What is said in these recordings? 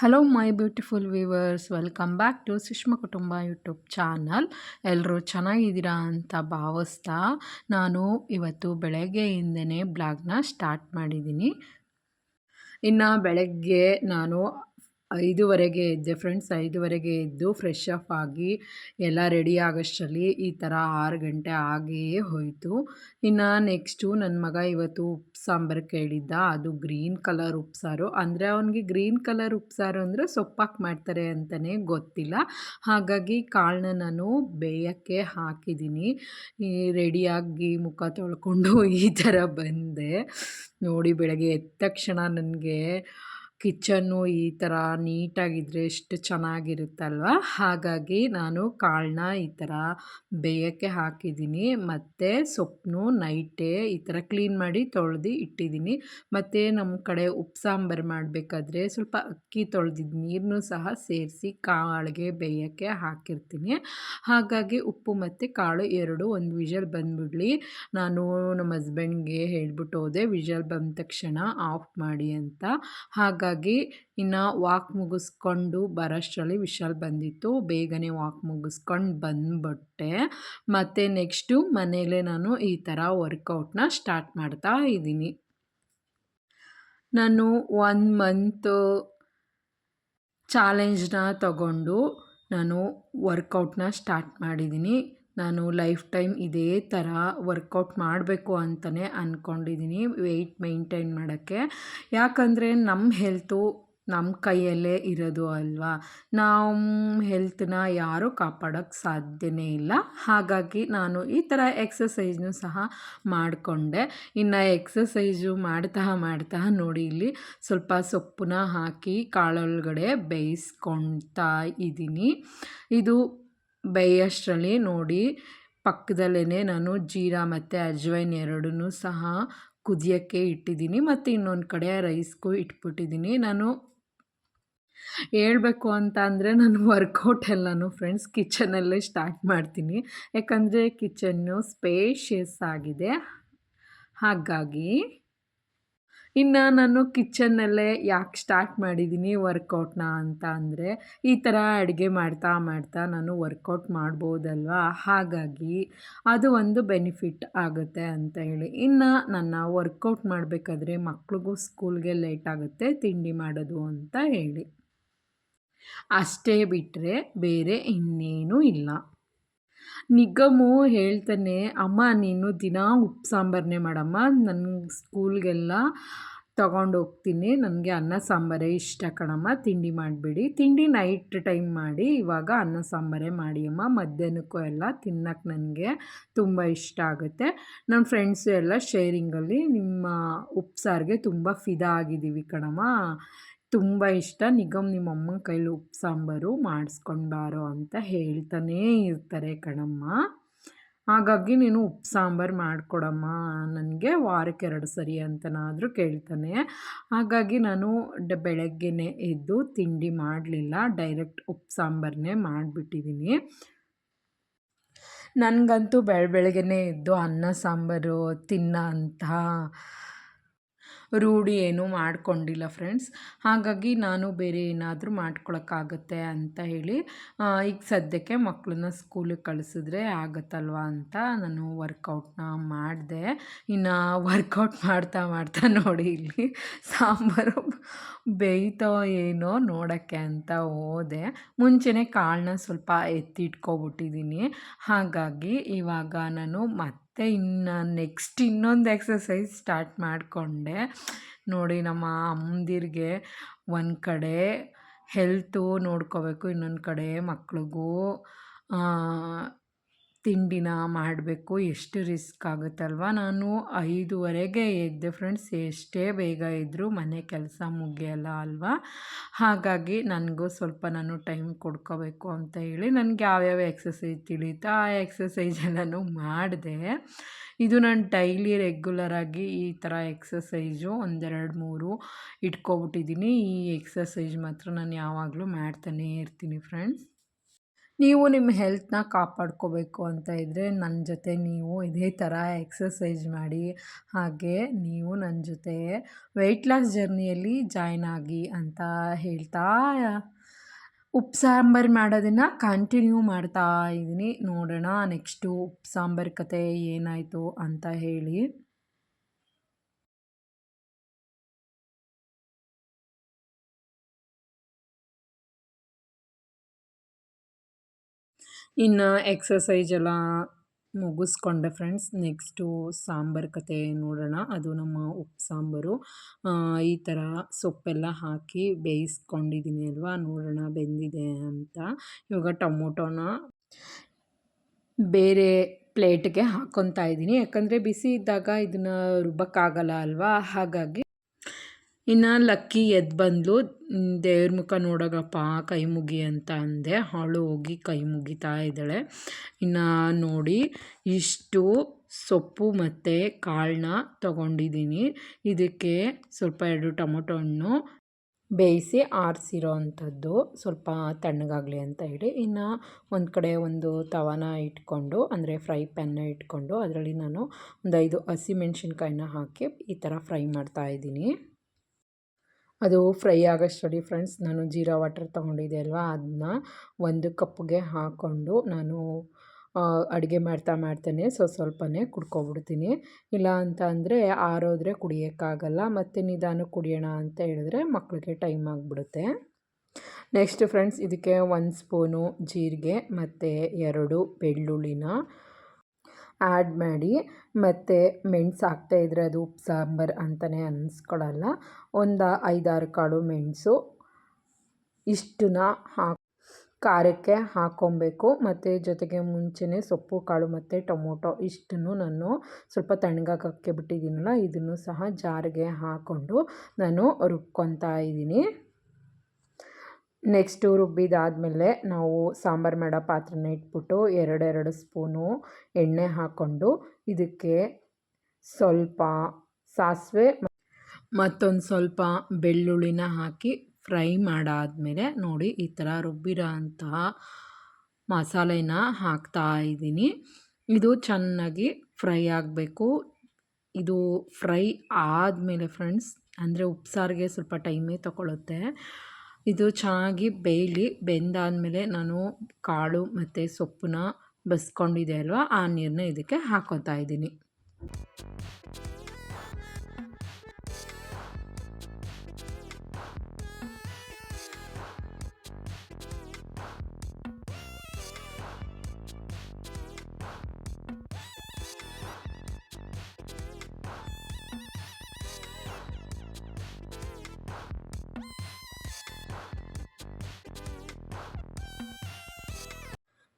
Hello my beautiful viewers, welcome back to Sushma Kutumba YouTube channel. ಎಲ್ಲರೂ ಚೆನ್ನಾಗಿದ್ದೀರಾ ಅಂತ ಭಾವಿಸ್ತಾ ನಾನು ಇವತ್ತು ಬೆಳಗ್ಗೆಯಿಂದನೇ ಬ್ಲಾಗ್ನ ಸ್ಟಾರ್ಟ್ ಮಾಡಿದ್ದೀನಿ. ಇನ್ನು ಬೆಳಗ್ಗೆ ನಾನು 5:30ಗೆ ಎದ್ದೆ ಫ್ರೆಂಡ್ಸ್. 5:30ಗೆ ಎದ್ದು ಫ್ರೆಶ್ ಅಪ್ ಆಗಿ ಎಲ್ಲ ರೆಡಿ ಆಗೋಷ್ಟರಲ್ಲಿ ಈ ಥರ 6 ಗಂಟೆ ಆಗಿಯೇ ಹೋಯಿತು. ಇನ್ನು ನೆಕ್ಸ್ಟು ನನ್ನ ಮಗ ಇವತ್ತು ಉಪ್ಸಾಂಬಾರು ಕೇಳಿದ್ದ. ಅದು ಗ್ರೀನ್ ಕಲರ್ ಉಪ್ಸಾರು. ಅಂದರೆ ಅವನಿಗೆ ಗ್ರೀನ್ ಕಲರ್ ಉಪ್ಸಾರು ಅಂದರೆ ಸೊಪ್ಪಾಕಿ ಮಾಡ್ತಾರೆ ಅಂತಲೇ ಗೊತ್ತಿಲ್ಲ. ಹಾಗಾಗಿ ಕಾಳನ್ನ ನಾನು ಬೇಯೋಕ್ಕೆ ಹಾಕಿದ್ದೀನಿ. ರೆಡಿಯಾಗಿ ಮುಖ ತೊಳ್ಕೊಂಡು ಈ ಥರ ಬಂದೆ. ನೋಡಿ, ಬೆಳಗ್ಗೆ ಎದ್ದ ತಕ್ಷಣ ನನಗೆ ಕಿಚನ್ನು ಈ ಥರ ನೀಟಾಗಿದ್ದರೆ ಎಷ್ಟು ಚೆನ್ನಾಗಿರುತ್ತಲ್ವ. ಹಾಗಾಗಿ ನಾನು ಕಾಳನ್ನ ಈ ಥರ ಬೇಯೋಕ್ಕೆ ಹಾಕಿದ್ದೀನಿ. ಮತ್ತು ಸೊಪ್ಪನ್ನು ನೈಟೇ ಈ ಥರ ಕ್ಲೀನ್ ಮಾಡಿ ತೊಳೆದು ಇಟ್ಟಿದ್ದೀನಿ. ಮತ್ತು ನಮ್ಮ ಕಡೆ ಉಪ್ಸಾಂಬಾರು ಮಾಡಬೇಕಾದ್ರೆ ಸ್ವಲ್ಪ ಅಕ್ಕಿ ತೊಳೆದಿದ್ದ ನೀರನ್ನು ಸಹ ಸೇರಿಸಿ ಕಾಳಿಗೆ ಬೇಯೋಕ್ಕೆ ಹಾಕಿರ್ತೀನಿ. ಹಾಗಾಗಿ ಉಪ್ಪು ಮತ್ತು ಕಾಳು ಎರಡು ಒಂದು ವಿಷಲ್ ಬಂದುಬಿಡಲಿ. ನಾನು ನಮ್ಮ ಹಸ್ಬೆಂಡ್ಗೆ ಹೇಳ್ಬಿಟ್ಟು ಹೋದೆ, ವಿಷಲ್ ಬಂದ ತಕ್ಷಣ ಆಫ್ ಮಾಡಿ ಅಂತ. ಹಾಗಾಗಿ ಇನ್ನು ವಾಕ್ ಮುಗಿಸ್ಕೊಂಡು ಬರೋಷ್ಟರಲ್ಲಿ ವಿಷಲ್ ಬಂದಿತ್ತು. ಬೇಗನೆ ವಾಕ್ ಮುಗಿಸ್ಕೊಂಡು ಬಂದುಬಿಟ್ಟೆ. ಮತ್ತು ನೆಕ್ಸ್ಟು ಮನೇಲೇ ನಾನು ಈ ಥರ ವರ್ಕೌಟ್ನ ಸ್ಟಾರ್ಟ್ ಮಾಡ್ತಾ ಇದ್ದೀನಿ. ನಾನು 1 ಮಂತು ಚಾಲೆಂಜ್ನ ತಗೊಂಡು ನಾನು ವರ್ಕೌಟ್ನ ಸ್ಟಾರ್ಟ್ ಮಾಡಿದ್ದೀನಿ. ನಾನು ಲೈಫ್ ಟೈಮ್ ಇದೇ ಥರ ವರ್ಕೌಟ್ ಮಾಡಬೇಕು ಅಂತಲೇ ಅಂದ್ಕೊಂಡಿದ್ದೀನಿ, ವೆಯ್ಟ್ ಮೇಂಟೈನ್ ಮಾಡೋಕ್ಕೆ. ಯಾಕಂದರೆ ನಮ್ಮ ಹೆಲ್ತು ನಮ್ಮ ಕೈಯಲ್ಲೇ ಇರೋದು ಅಲ್ವಾ. ನಮ್ಮ ಹೆಲ್ತನ್ನ ಯಾರೂ ಕಾಪಾಡೋಕ್ಕೆ ಸಾಧ್ಯವೇ ಇಲ್ಲ. ಹಾಗಾಗಿ ನಾನು ಈ ಥರ ಎಕ್ಸಸೈಸ್ನೂ ಸಹ ಮಾಡಿಕೊಂಡೆ. ಇನ್ನು ಎಕ್ಸಸೈಸು ಮಾಡ್ತಾ ನೋಡಿ, ಇಲ್ಲಿ ಸ್ವಲ್ಪ ಸೊಪ್ಪನ್ನ ಹಾಕಿ ಕಾಳೊಳಗಡೆ ಬೇಯಿಸ್ಕೊಳ್ತಾ ಇದ್ದೀನಿ. ಇದು ಬೇಯೋಷ್ಟರಲ್ಲಿ ನೋಡಿ, ಪಕ್ಕದಲ್ಲೇ ನಾನು ಜೀರಾ ಮತ್ತು ಅಜ್ವೈನ್ ಎರಡನ್ನೂ ಸಹ ಕುದಿಯೋಕ್ಕೆ ಇಟ್ಟಿದ್ದೀನಿ. ಮತ್ತು ಇನ್ನೊಂದು ಕಡೆ ರೈಸ್ಗೂ ಇಟ್ಬಿಟ್ಟಿದ್ದೀನಿ. ನಾನು ಹೇಳ್ಬೇಕು ಅಂತ ಅಂದರೆ ನಾನು ವರ್ಕೌಟ್ ಎಲ್ಲನೂ ಫ್ರೆಂಡ್ಸ್ ಕಿಚನಲ್ಲೇ ಸ್ಟಾರ್ಟ್ ಮಾಡ್ತೀನಿ. ಯಾಕಂದರೆ ಕಿಚನ್ನು ಸ್ಪೇಷಿಯಸ್ ಆಗಿದೆ. ಹಾಗಾಗಿ ಇನ್ನು ನಾನು ಕಿಚನ್ನಲ್ಲೇ ಯಾಕೆ ಸ್ಟಾರ್ಟ್ ಮಾಡಿದ್ದೀನಿ ವರ್ಕೌಟ್ನ ಅಂತ ಅಂದರೆ, ಈ ಥರ ಅಡುಗೆ ಮಾಡ್ತಾ ನಾನು ವರ್ಕೌಟ್ ಮಾಡ್ಬೋದಲ್ವ. ಹಾಗಾಗಿ ಅದು ಒಂದು ಬೆನಿಫಿಟ್ ಆಗುತ್ತೆ ಅಂತ ಹೇಳಿ. ಇನ್ನು ನನ್ನ ವರ್ಕೌಟ್ ಮಾಡಬೇಕಾದ್ರೆ ಮಕ್ಳಿಗೂ ಸ್ಕೂಲ್ಗೆ ಲೇಟ್ ಆಗುತ್ತೆ ತಿಂಡಿ ಮಾಡೋದು ಅಂತ ಹೇಳಿ. ಅಷ್ಟೇ ಬಿಟ್ಟರೆ ಬೇರೆ ಇನ್ನೇನೂ ಇಲ್ಲ. ನಿಗಮು ಹೇಳ್ತಾನೆ, ಅಮ್ಮ ನೀನು ದಿನ ಉಪ್ಸಾಂಬಾರನ್ನೇ ಮಾಡಮ್ಮ, ನನ್ನ ಸ್ಕೂಲ್ಗೆಲ್ಲ ತೊಗೊಂಡೋಗ್ತೀನಿ, ನನಗೆ ಅನ್ನ ಸಾಂಬಾರೇ ಇಷ್ಟ ಕಣಮ್ಮ, ತಿಂಡಿ ಮಾಡಬೇಡಿ, ತಿಂಡಿ ನೈಟ್ ಟೈಮ್ ಮಾಡಿ, ಇವಾಗ ಅನ್ನ ಸಾಂಬಾರೇ ಮಾಡಿ ಅಮ್ಮ, ಮಧ್ಯಾಹ್ನಕ್ಕೂ ಎಲ್ಲ ತಿನ್ನೋಕ್ಕೆ ನನಗೆ ತುಂಬ ಇಷ್ಟ ಆಗುತ್ತೆ. ನನ್ನ ಫ್ರೆಂಡ್ಸು ಎಲ್ಲ ಶೇರಿಂಗಲ್ಲಿ ನಿಮ್ಮ ಉಪ್ಸಾರಿಗೆ ತುಂಬ ಫಿದಾ ಆಗಿದ್ದೀವಿ ಕಣಮ್ಮ, ತುಂಬ ಇಷ್ಟ, ನಿಗಮ್ ನಿಮ್ಮ ಅಮ್ಮನ ಕೈಲಿ ಉಪ್ಸಾಂಬಾರು ಮಾಡಿಸ್ಕೊಂಡು ಬಾರೋ ಅಂತ ಹೇಳ್ತಾನೇ ಇರ್ತಾರೆ ಕಣಮ್ಮ. ಹಾಗಾಗಿ ನೀನು ಉಪ್ಸಾಂಬಾರು ಮಾಡಿಕೊಡಮ್ಮ ನನಗೆ, ವಾರಕ್ಕೆ 2 ಸರಿ ಅಂತನಾದರೂ ಕೇಳ್ತಾನೆ. ಹಾಗಾಗಿ ನಾನು ಬೆಳಗ್ಗೆನೇ ಎದ್ದು ತಿಂಡಿ ಮಾಡಲಿಲ್ಲ, ಡೈರೆಕ್ಟ್ ಉಪ್ಸಾಂಬಾರನ್ನೇ ಮಾಡಿಬಿಟ್ಟಿದ್ದೀನಿ. ನನಗಂತೂ ಬೆಳಗ್ಗೆನೇ ಎದ್ದು ಅನ್ನ ಸಾಂಬಾರು ತಿನ್ನೋ ಅಂಥ ರೂಢಿ ಏನೂ ಮಾಡ್ಕೊಂಡಿಲ್ಲ ಫ್ರೆಂಡ್ಸ್. ಹಾಗಾಗಿ ನಾನು ಬೇರೆ ಏನಾದರೂ ಮಾಡ್ಕೊಳಕ್ಕಾಗತ್ತೆ ಅಂತ ಹೇಳಿ ಈಗ ಸದ್ಯಕ್ಕೆ ಮಕ್ಕಳನ್ನ ಸ್ಕೂಲಿಗೆ ಕಳಿಸಿದ್ರೆ ಆಗುತ್ತಲ್ವ ಅಂತ ನಾನು ವರ್ಕೌಟ್ನ ಮಾಡಿದೆ. ಇನ್ನು ವರ್ಕೌಟ್ ಮಾಡ್ತಾ ನೋಡಿ, ಇಲ್ಲಿ ಸಾಂಬಾರು ಬೇಯ್ತೋ ಏನೋ ನೋಡೋಕ್ಕೆ ಅಂತ ಹೋದೆ. ಮುಂಚೆನೇ ಕಾಳನ್ನ ಸ್ವಲ್ಪ ಎತ್ತಿಟ್ಕೊಬಿಟ್ಟಿದ್ದೀನಿ. ಹಾಗಾಗಿ ಇವಾಗ ನಾನು ಮತ್ತು ಇನ್ನು ನೆಕ್ಸ್ಟ್ ಇನ್ನೊಂದು ಎಕ್ಸಸೈಸ್ ಸ್ಟಾರ್ಟ್ ಮಾಡಿಕೊಂಡೆ. ನೋಡಿ, ನಮ್ಮ ಅಮ್ಮಂದಿರಿಗೆ ಒಂದು ಕಡೆ ಹೆಲ್ತು ನೋಡ್ಕೋಬೇಕು, ಇನ್ನೊಂದು ಕಡೆ ಮಕ್ಳಿಗೂ ತಿಂಡಿನ ಮಾಡಬೇಕು, ಎಷ್ಟು ರಿಸ್ಕ್ ಆಗುತ್ತಲ್ವ. ನಾನು 5:30ಗೆ ಎದ್ದೆ ಫ್ರೆಂಡ್ಸ್. ಎಷ್ಟೇ ಬೇಗ ಇದ್ದರೂ ಮನೆ ಕೆಲಸ ಮುಗಿಯಲ್ಲ ಅಲ್ವಾ. ಹಾಗಾಗಿ ನನಗೂ ಸ್ವಲ್ಪ ನಾನು ಟೈಮ್ ಕೊಡ್ಕೋಬೇಕು ಅಂತ ಹೇಳಿ ನನಗೆ ಯಾವ್ಯಾವ ಎಕ್ಸಸೈಸ್ ತಿಳಿಯುತ್ತೋ ಆ ಎಕ್ಸಸೈಸ್ ಎಲ್ಲನೂ ಮಾಡಿದೆ. ಇದು ನಾನು ಡೈಲಿ ರೆಗ್ಯುಲರಾಗಿ ಈ ಥರ ಎಕ್ಸಸೈಸು 1, 2, 3 ಇಟ್ಕೊಬಿಟ್ಟಿದ್ದೀನಿ. ಈ ಎಕ್ಸಸೈಸ್ ಮಾತ್ರ ನಾನು ಯಾವಾಗಲೂ ಮಾಡ್ತಾನೇ ಇರ್ತೀನಿ ಫ್ರೆಂಡ್ಸ್. ನೀವು ನಿಮ್ಮ ಹೆಲ್ತ್ನ ಕಾಪಾಡ್ಕೋಬೇಕು ಅಂತ ಇದ್ದರೆ ನನ್ನ ಜೊತೆ ನೀವು ಇದೇ ಥರ ಎಕ್ಸಸೈಜ್ ಮಾಡಿ, ಹಾಗೆ ನೀವು ನನ್ನ ಜೊತೆ ವೆಯ್ಟ್ ಲಾಸ್ ಜರ್ನಿಯಲ್ಲಿ ಜಾಯ್ನ್ ಆಗಿ ಅಂತ ಹೇಳ್ತಾ ಉಪ್ಪು ಸಾಂಬಾರು ಮಾಡೋದನ್ನು ಕಂಟಿನ್ಯೂ ಮಾಡ್ತಾ ಇದ್ದೀನಿ. ನೋಡೋಣ ನೆಕ್ಸ್ಟು ಉಪ್ಪು ಸಾಂಬಾರು ಕತೆ ಏನಾಯಿತು ಅಂತ ಹೇಳಿ. ಇನ್ನು ಎಕ್ಸಸೈಜ್ ಎಲ್ಲ ಮುಗಿಸ್ಕೊಂಡೆ ಫ್ರೆಂಡ್ಸ್. ನೆಕ್ಸ್ಟು ಸಾಂಬಾರು ಕತೆ ನೋಡೋಣ. ಅದು ನಮ್ಮ ಉಪ್ಪು ಸಾಂಬಾರು. ಈ ಥರ ಸೊಪ್ಪೆಲ್ಲ ಹಾಕಿ ಬೇಯಿಸ್ಕೊಂಡಿದ್ದೀನಿ ಅಲ್ವಾ, ನೋಡೋಣ ಬೆಂದಿದೆ ಅಂತ. ಇವಾಗ ಟೊಮೊಟೊನ ಬೇರೆ ಪ್ಲೇಟ್ಗೆ ಹಾಕ್ಕೊತಾ ಇದ್ದೀನಿ, ಯಾಕಂದರೆ ಬಿಸಿ ಇದ್ದಾಗ ಇದನ್ನು ರುಬ್ಬಕ್ಕಾಗಲ್ಲ ಅಲ್ವಾ, ಹಾಗಾಗಿ. ಇನ್ನು ಲಕ್ಕಿ ಎದ್ದು ಬಂದಳು, ದೇವ್ರ ಮುಖ ನೋಡೋಗಪ್ಪ ಕೈ ಮುಗಿ ಅಂತ ಅಂದೆ. ಅವಳು ಹೋಗಿ ಕೈ ಮುಗಿತಾ ಇದ್ದಾಳೆ. ಇನ್ನು ನೋಡಿ ಇಷ್ಟು ಸೊಪ್ಪು ಮತ್ತು ಕಾಳನ್ನ ತೊಗೊಂಡಿದ್ದೀನಿ. ಇದಕ್ಕೆ ಸ್ವಲ್ಪ 2 ಟೊಮೊಟೊ ಹಣ್ಣು ಬೇಯಿಸಿ ಆರಿಸಿರೋ ಅಂಥದ್ದು, ಸ್ವಲ್ಪ ತಣ್ಣಗಾಗಲಿ ಅಂತ ಹೇಳಿ. ಇನ್ನು ಒಂದು ಕಡೆ ಒಂದು ತವಾನ ಇಟ್ಕೊಂಡು, ಅಂದರೆ ಫ್ರೈ ಪ್ಯಾನ್ನ ಇಟ್ಕೊಂಡು ಅದರಲ್ಲಿ ನಾನು ಒಂದು 5 ಹಸಿಮೆಣ್ಸಿನ್ಕಾಯಿನ ಹಾಕಿ ಈ ಥರ ಫ್ರೈ ಮಾಡ್ತಾಯಿದ್ದೀನಿ. ಅದು ಫ್ರೈ ಆಗೋಷ್ಟರಲ್ಲಿ ಫ್ರೆಂಡ್ಸ್, ನಾನು ಜೀರಾ ವಾಟರ್ ತೊಗೊಂಡಿದ್ದೆ ಅಲ್ವಾ, ಅದನ್ನ 1 ಕಪ್ಗೆ ಹಾಕ್ಕೊಂಡು ನಾನು ಅಡುಗೆ ಮಾಡ್ತಾನೆ ಸ್ವಲ್ಪನೇ ಕುಡ್ಕೊಬಿಡ್ತೀನಿ. ಇಲ್ಲ ಅಂತ ಅಂದರೆ ಆರೋದ್ರೆ ಕುಡಿಯೋಕ್ಕಾಗಲ್ಲ, ಮತ್ತು ನಿಧಾನಕ್ಕೆ ಕುಡಿಯೋಣ ಅಂತ ಹೇಳಿದ್ರೆ ಮಕ್ಕಳಿಗೆ ಟೈಮ್ ಆಗಿಬಿಡುತ್ತೆ. ನೆಕ್ಸ್ಟ್ ಫ್ರೆಂಡ್ಸ್, ಇದಕ್ಕೆ 1 ಸ್ಪೂನು ಜೀರಿಗೆ ಮತ್ತು 2 ಬೆಳ್ಳುಳ್ಳಿನ ಆ್ಯಡ್ ಮಾಡಿ, ಮತ್ತು ಮೆಣಸು ಹಾಕ್ತಾಯಿದ್ರೆ ಅದು ಉಪ್ಪು ಸಾಂಬಾರು ಅಂತಲೇ ಅನ್ನಿಸ್ಕೊಳ್ಳಲ್ಲ. ಒಂದು 5-6 ಕಾಳು ಮೆಣಸು ಇಷ್ಟನ್ನ ಖಾರಕ್ಕೆ ಹಾಕ್ಕೊಬೇಕು. ಮತ್ತು ಜೊತೆಗೆ ಮುಂಚೆನೇ ಸೊಪ್ಪು ಕಾಳು ಮತ್ತು ಟೊಮೊಟೊ ಇಷ್ಟನ್ನು ನಾನು ಸ್ವಲ್ಪ ತಣ್ಣಗಾಕಕ್ಕೆ ಬಿಟ್ಟಿದ್ದೀನಲ್ಲ, ಇದನ್ನು ಸಹ ಜಾರಿಗೆ ಹಾಕ್ಕೊಂಡು ನಾನು ರುಬ್ಕೊತಾ ಇದ್ದೀನಿ. ನೆಕ್ಸ್ಟು ರುಬ್ಬಿದಾದಮೇಲೆ ನಾವು ಸಾಂಬಾರು ಮಾಡೋ ಪಾತ್ರೆನ ಇಟ್ಬಿಟ್ಟು 2 ಸ್ಪೂನು ಎಣ್ಣೆ ಹಾಕ್ಕೊಂಡು ಇದಕ್ಕೆ ಸ್ವಲ್ಪ ಸಾಸಿವೆ ಮತ್ತೊಂದು ಸ್ವಲ್ಪ ಬೆಳ್ಳುಳ್ಳಿನ ಹಾಕಿ ಫ್ರೈ ಮಾಡಾದಮೇಲೆ ನೋಡಿ ಈ ಥರ ರುಬ್ಬಿರೋ ಅಂತಹ ಮಸಾಲೆನ ಹಾಕ್ತಾ ಇದ್ದೀನಿ. ಇದು ಚೆನ್ನಾಗಿ ಫ್ರೈ ಆಗಬೇಕು. ಇದು ಫ್ರೈ ಆದಮೇಲೆ ಫ್ರೆಂಡ್ಸ್, ಅಂದರೆ ಉಪ್ಸಾರಿಗೆ ಸ್ವಲ್ಪ ಟೈಮೇ ತಗೊಳ್ಳುತ್ತೆ. ಇದು ಚೆನ್ನಾಗಿ ಬೇಯಲಿ. ಬೆಂದಾದಮೇಲೆ ನಾನು ಕಾಳು ಮತ್ತು ಸೊಪ್ಪನ್ನ ಬಸ್ಕೊಂಡಿದೆ ಅಲ್ವಾ, ಆ ನೀರನ್ನ ಇದಕ್ಕೆ ಹಾಕ್ಕೊತಾ ಇದ್ದೀನಿ.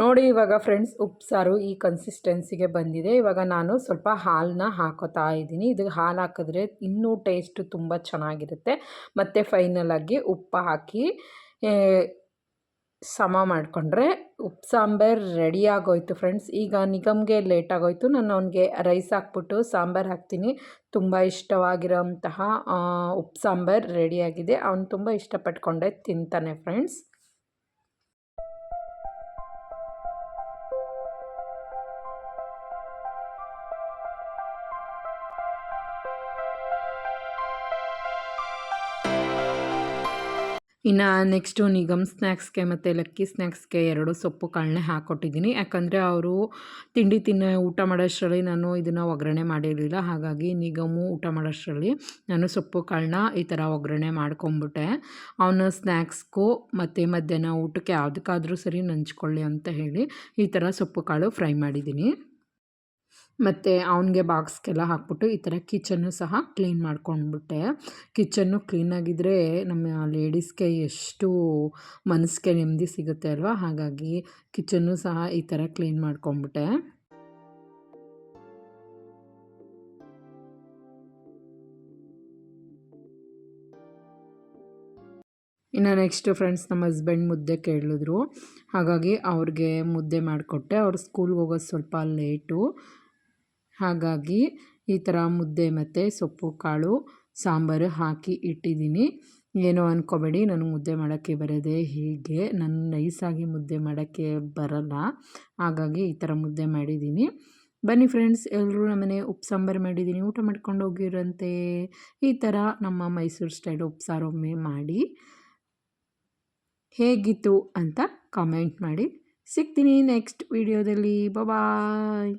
ನೋಡಿ ಇವಾಗ ಫ್ರೆಂಡ್ಸ್, ಉಪ್ಸಾರು ಈ ಕನ್ಸಿಸ್ಟೆನ್ಸಿಗೆ ಬಂದಿದೆ. ಇವಾಗ ನಾನು ಸ್ವಲ್ಪ ಹಾಲನ್ನ ಹಾಕೋತಾ ಇದ್ದೀನಿ. ಇದಕ್ಕೆ ಹಾಲು ಹಾಕಿದ್ರೆ ಇನ್ನೂ ಟೇಸ್ಟು ತುಂಬ ಚೆನ್ನಾಗಿರುತ್ತೆ. ಮತ್ತು ಫೈನಲಾಗಿ ಉಪ್ಪು ಹಾಕಿ ಸಮ ಮಾಡಿಕೊಂಡ್ರೆ ಉಪ್ಪು ಸಾಂಬಾರು ರೆಡಿ ಆಗೋಯ್ತು ಫ್ರೆಂಡ್ಸ್. ಈಗ ನಿಗಮ್ಗೆ ಲೇಟ್ ಆಗೋಯ್ತು, ನಾನು ಅವನಿಗೆ ರೈಸ್ ಹಾಕ್ಬಿಟ್ಟು ಸಾಂಬಾರು ಹಾಕ್ತೀನಿ. ತುಂಬ ಇಷ್ಟವಾಗಿರೋಂತಹ ಉಪ್ಪು ಸಾಂಬಾರು ರೆಡಿಯಾಗಿದೆ. ಅವನು ತುಂಬ ಇಷ್ಟಪಟ್ಕೊಂಡೆ ತಿಂತಾನೆ ಫ್ರೆಂಡ್ಸ್. ಇನ್ನು ನೆಕ್ಸ್ಟು ನಿಗಮ್ ಸ್ನ್ಯಾಕ್ಸ್ಗೆ ಮತ್ತು ಲಕ್ಕಿ ಸ್ನ್ಯಾಕ್ಸ್ಗೆ 2 ಸೊಪ್ಪು ಕಾಳನ್ನೇ ಹಾಕ್ಕೊಟ್ಟಿದ್ದೀನಿ. ಯಾಕಂದರೆ ಅವರು ತಿಂಡಿ ಊಟ ಮಾಡೋಷ್ಟರಲ್ಲಿ ನಾನು ಇದನ್ನು ಒಗ್ಗರಣೆ ಮಾಡಿರಲಿಲ್ಲ. ಹಾಗಾಗಿ ನಿಗಮು ಊಟ ಮಾಡೋಷ್ಟರಲ್ಲಿ ನಾನು ಸೊಪ್ಪು ಕಾಳನ್ನ ಈ ಥರ ಒಗ್ಗರಣೆ ಮಾಡ್ಕೊಂಬಿಟ್ಟೆ. ಅವನ ಸ್ನ್ಯಾಕ್ಸ್ಗೂ ಮತ್ತು ಮಧ್ಯಾಹ್ನ ಊಟಕ್ಕೆ ಯಾವುದಕ್ಕಾದರೂ ಸರಿ ನಂಚ್ಕೊಳ್ಳಿ ಅಂತ ಹೇಳಿ ಈ ಥರ ಸೊಪ್ಪು ಕಾಳು ಫ್ರೈ ಮಾಡಿದ್ದೀನಿ. ಮತ್ತು ಅವನಿಗೆ ಬಾಕ್ಸ್ಗೆಲ್ಲ ಹಾಕ್ಬಿಟ್ಟು ಈ ಥರ ಕಿಚನ್ನು ಸಹ ಕ್ಲೀನ್ ಮಾಡ್ಕೊಂಡ್ಬಿಟ್ಟೆ. ಕಿಚನ್ನು ಕ್ಲೀನಾಗಿದ್ದರೆ ನಮ್ಮ ಲೇಡೀಸ್ಗೆ ಎಷ್ಟು ಮನಸ್ಸಿಗೆ ನೆಮ್ಮದಿ ಸಿಗುತ್ತೆ ಅಲ್ವಾ, ಹಾಗಾಗಿ ಕಿಚನ್ನು ಸಹ ಈ ಥರ ಕ್ಲೀನ್ ಮಾಡ್ಕೊಂಡ್ಬಿಟ್ಟೆ. ಇನ್ನು ನೆಕ್ಸ್ಟು ಫ್ರೆಂಡ್ಸ್, ನಮ್ಮ ಹಸ್ಬೆಂಡ್ ಮುದ್ದೆ ಕೇಳಿದ್ರು, ಹಾಗಾಗಿ ಅವ್ರಿಗೆ ಮುದ್ದೆ ಮಾಡಿಕೊಟ್ಟೆ. ಅವ್ರು ಸ್ಕೂಲ್ಗೆ ಹೋಗೋದು ಸ್ವಲ್ಪ ಲೇಟು, ಹಾಗಾಗಿ ಈ ಥರ ಮುದ್ದೆ ಮತ್ತು ಸೊಪ್ಪು ಕಾಳು ಸಾಂಬಾರು ಹಾಕಿ ಇಟ್ಟಿದ್ದೀನಿ. ಏನೋ ಅಂದ್ಕೋಬೇಡಿ, ನನಗೆ ಮುದ್ದೆ ಮಾಡೋಕ್ಕೆ ಬರೋದೇ ಹೀಗೆ. ನಾನು ನೈಸಾಗಿ ಮುದ್ದೆ ಮಾಡೋಕ್ಕೆ ಬರಲ್ಲ, ಹಾಗಾಗಿ ಈ ಥರ ಮುದ್ದೆ ಮಾಡಿದ್ದೀನಿ. ಬನ್ನಿ ಫ್ರೆಂಡ್ಸ್, ಎಲ್ಲರೂ ನಮ್ಮನೆ ಉಪ್ಪು ಸಾಂಬಾರು ಮಾಡಿದ್ದೀನಿ, ಊಟ ಮಾಡ್ಕೊಂಡು ಹೋಗಿರಂತೆ. ಈ ಥರ ನಮ್ಮ ಮೈಸೂರು ಸ್ಟೈಲ್ ಉಪ್ಸಾರು ಒಮ್ಮೆ ಮಾಡಿ ಹೇಗಿತ್ತು ಅಂತ ಕಾಮೆಂಟ್ ಮಾಡಿ. ಸಿಗ್ತೀನಿ ನೆಕ್ಸ್ಟ್ ವಿಡಿಯೋದಲ್ಲಿ. ಬಾಯ್.